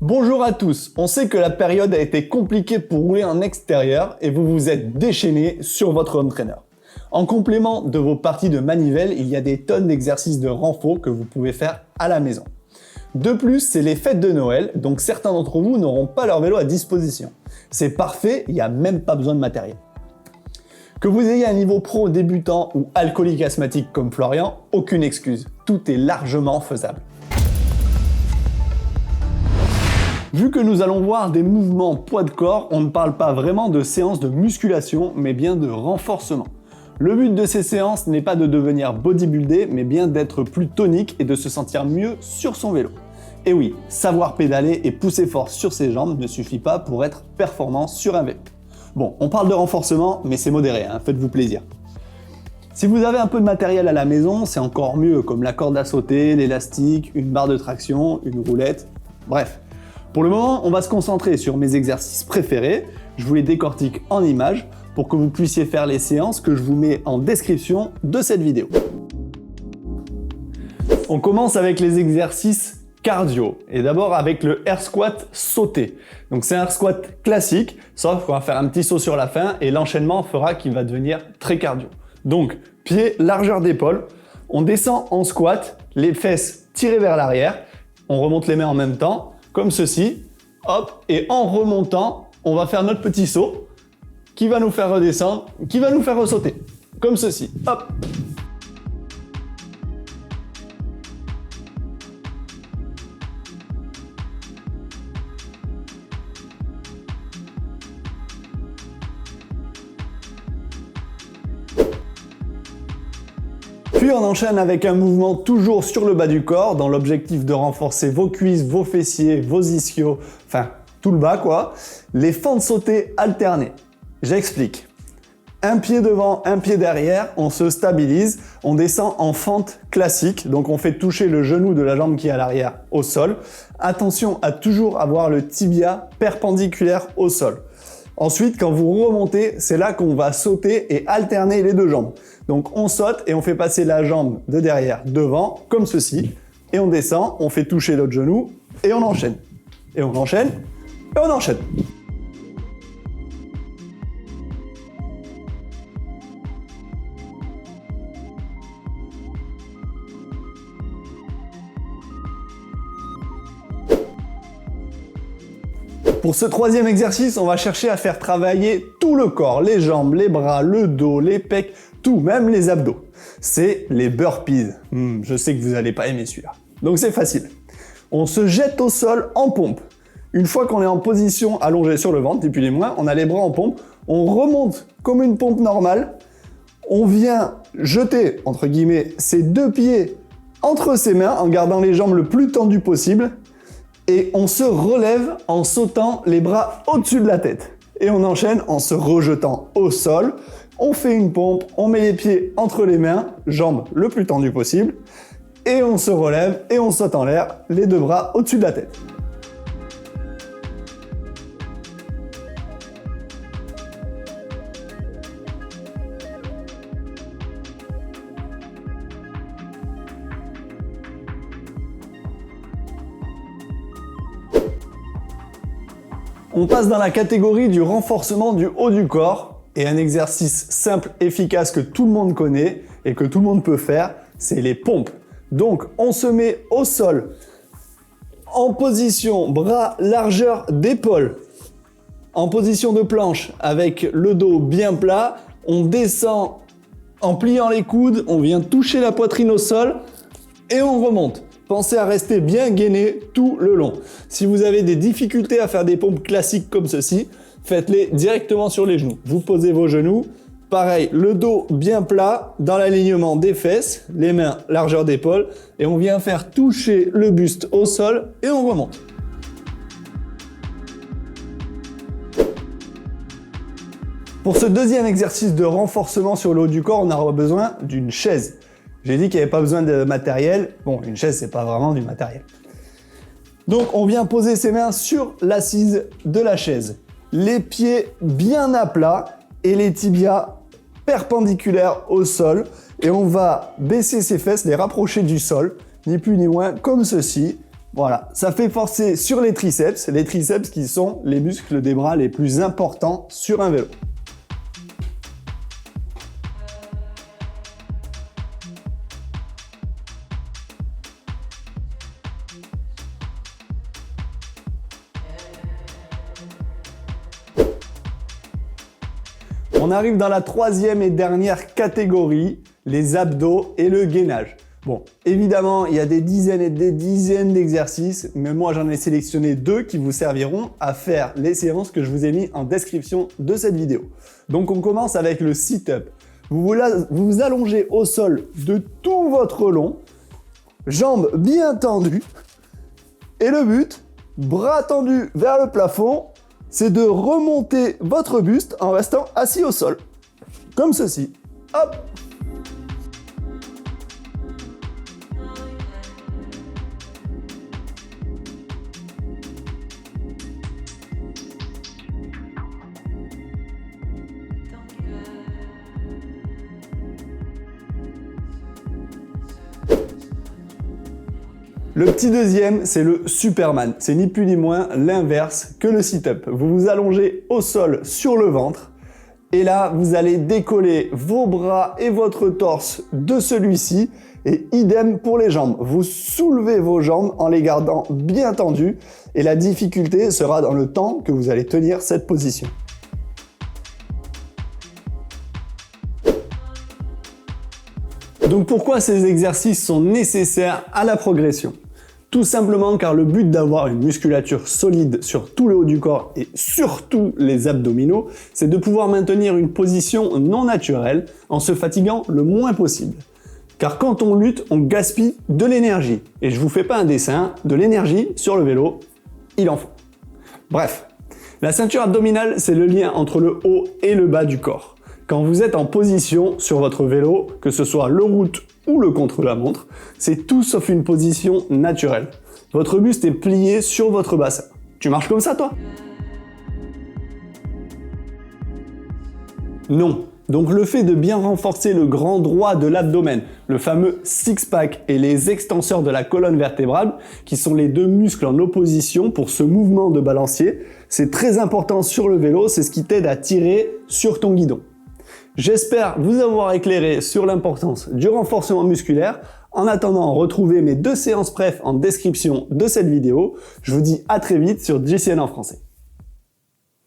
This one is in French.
Bonjour à tous, on sait que la période a été compliquée pour rouler en extérieur et vous vous êtes déchaîné sur votre home trainer. En complément de vos parties de manivelle, il y a des tonnes d'exercices de renfort que vous pouvez faire à la maison. De plus, c'est les fêtes de Noël, donc certains d'entre vous n'auront pas leur vélo à disposition. C'est parfait, il n'y a même pas besoin de matériel. Que vous ayez un niveau pro débutant ou alcoolique asthmatique comme Florian, aucune excuse, tout est largement faisable. Vu que nous allons voir des mouvements poids de corps, on ne parle pas vraiment de séances de musculation, mais bien de renforcement. Le but de ces séances n'est pas de devenir bodybuildé, mais bien d'être plus tonique et de se sentir mieux sur son vélo. Et oui, savoir pédaler et pousser fort sur ses jambes ne suffit pas pour être performant sur un vélo. Bon, on parle de renforcement, mais c'est modéré, faites-vous plaisir. Si vous avez un peu de matériel à la maison, c'est encore mieux, comme la corde à sauter, l'élastique, une barre de traction, une roulette, bref. Pour le moment, on va se concentrer sur mes exercices préférés, je vous les décortique en images pour que vous puissiez faire les séances que je vous mets en description de cette vidéo. On commence avec les exercices cardio et d'abord avec le air squat sauté. Donc c'est un air squat classique, sauf qu'on va faire un petit saut sur la fin et l'enchaînement fera qu'il va devenir très cardio. Donc pied, largeur d'épaule, on descend en squat, les fesses tirées vers l'arrière, on remonte les mains en même temps, comme ceci, hop, et en remontant, on va faire notre petit saut qui va nous faire redescendre, qui va nous faire ressauter, comme ceci, hop. Puis on enchaîne avec un mouvement toujours sur le bas du corps dans l'objectif de renforcer vos cuisses, vos fessiers, vos ischios, enfin tout le bas quoi. Les fentes sautées alternées. J'explique. Un pied devant, un pied derrière, on se stabilise, on descend en fente classique, donc on fait toucher le genou de la jambe qui est à l'arrière au sol. Attention à toujours avoir le tibia perpendiculaire au sol. Ensuite, quand vous remontez, c'est là qu'on va sauter et alterner les deux jambes. Donc on saute et on fait passer la jambe de derrière devant, comme ceci. Et on descend, on fait toucher l'autre genou et on enchaîne. Et on enchaîne, et on enchaîne. Pour ce troisième exercice, on va chercher à faire travailler tout le corps, les jambes, les bras, le dos, les pecs, tout, même les abdos. C'est les burpees. Je sais que vous n'allez pas aimer celui-là. Donc c'est facile. On se jette au sol en pompe. Une fois qu'on est en position allongée sur le ventre, et puis les moins, on a les bras en pompe, on remonte comme une pompe normale, on vient jeter, entre guillemets, ses deux pieds entre ses mains en gardant les jambes le plus tendues possible, et on se relève en sautant les bras au-dessus de la tête. Et on enchaîne en se rejetant au sol. On fait une pompe, on met les pieds entre les mains, jambes le plus tendues possible, et on se relève et on saute en l'air, les deux bras au-dessus de la tête. On passe dans la catégorie du renforcement du haut du corps et un exercice simple, efficace que tout le monde connaît et que tout le monde peut faire, c'est les pompes. Donc on se met au sol en position bras largeur d'épaule, en position de planche avec le dos bien plat, on descend en pliant les coudes, on vient toucher la poitrine au sol et on remonte. Pensez à rester bien gainé tout le long. Si vous avez des difficultés à faire des pompes classiques comme ceci, faites-les directement sur les genoux. Vous posez vos genoux, pareil, le dos bien plat dans l'alignement des fesses, les mains largeur d'épaule, et on vient faire toucher le buste au sol et on remonte. Pour ce deuxième exercice de renforcement sur le haut du corps, on aura besoin d'une chaise. J'ai dit qu'il n'y avait pas besoin de matériel. Bon, une chaise, c'est pas vraiment du matériel. Donc, on vient poser ses mains sur l'assise de la chaise. Les pieds bien à plat et les tibias perpendiculaires au sol. Et on va baisser ses fesses, les rapprocher du sol, ni plus ni moins, comme ceci. Voilà, ça fait forcer sur les triceps qui sont les muscles des bras les plus importants sur un vélo. On arrive dans la troisième et dernière catégorie, les abdos et le gainage. Bon, évidemment, il y a des dizaines et des dizaines d'exercices, mais moi j'en ai sélectionné 2 qui vous serviront à faire les séances que je vous ai mis en description de cette vidéo. Donc on commence avec le sit-up. Vous vous allongez au sol de tout votre long, jambes bien tendues, et le but, bras tendus vers le plafond, c'est de remonter votre buste en restant assis au sol, comme ceci. Hop! Le petit deuxième, c'est le Superman. C'est ni plus ni moins l'inverse que le sit-up. Vous vous allongez au sol sur le ventre et là, vous allez décoller vos bras et votre torse de celui-ci et idem pour les jambes. Vous soulevez vos jambes en les gardant bien tendues et la difficulté sera dans le temps que vous allez tenir cette position. Donc pourquoi ces exercices sont nécessaires à la progression? Tout simplement car le but d'avoir une musculature solide sur tout le haut du corps et surtout les abdominaux, c'est de pouvoir maintenir une position non naturelle en se fatiguant le moins possible. Car quand on lutte, on gaspille de l'énergie. Et je vous fais pas un dessin, de l'énergie sur le vélo, il en faut. Bref, la ceinture abdominale, c'est le lien entre le haut et le bas du corps. Quand vous êtes en position sur votre vélo, que ce soit le route ou le contre-la-montre, c'est tout sauf une position naturelle. Votre buste est plié sur votre bassin. Tu marches comme ça, toi? Non. Donc le fait de bien renforcer le grand droit de l'abdomen, le fameux six-pack et les extenseurs de la colonne vertébrale, qui sont les 2 muscles en opposition pour ce mouvement de balancier, c'est très important sur le vélo, c'est ce qui t'aide à tirer sur ton guidon. J'espère vous avoir éclairé sur l'importance du renforcement musculaire. En attendant, retrouvez mes 2 séances préf en description de cette vidéo. Je vous dis à très vite sur JCN en français.